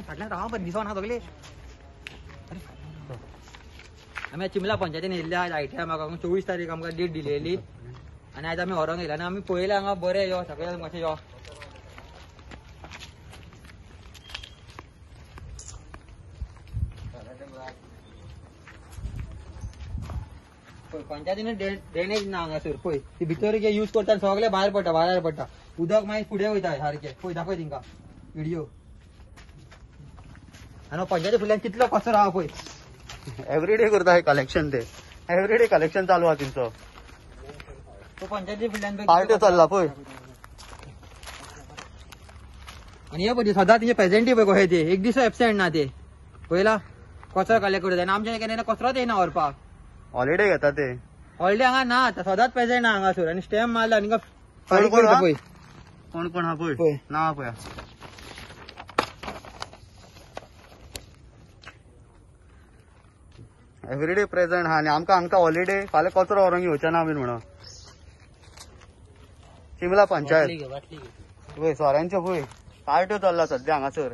फाटल्यान राहा पण दिसना सगळे आम्ही चिमला पंचायतीन येयल्ल्या आयटीआय म्हाका 24 तारीख आमकां डेट दिलेली आणि आज आम्ही व्हरोंक येयला आनी आमी पळयलें हांगा बरें यो सगळे मातशें यो पंचायतीन ड्रेनेज ना हांगासर पळय ती भितर जे यूज करता सगळे भायर पडटा उदक मागीर फुडें वयता सारकें पळय दाखय तिंका व्हिडिओ आनी पंचायती फुडल्यान कितलो कचरो आहा पळय एवरीडे करता हे कलेक्शन ते एवरीडे कलेक्शन चालू आहा तिंचो तो पंचायती फुडल्यान पार्ट्यो चल्ला पळय आणि हे पळय सदां तिचे प्रेझेंटी पळय कशें ते एक दीस एबसेंट ना ते पळयला कचरो कलेक्ट करता आनी आमच्या केन्ना कचरोच येना व्हरपाक हॉलिडे घेता ते हॉलिडे हांगा ना आता सदांच प्रेझेंट ना हांगासर आनी स्टॅम्प मारला आनी कोण कोण हा पळय नांव पळया एवरीडे प्रेझेंट हा आनी आमकां हांगा हॉलिडे फाल्यां कचरो व्हरोंक येवचे ना बीन म्हणून शिमला पंचायत पळय सोऱ्यांच्यो पळय पार्ट्यो चल्ला सध्या हांगासर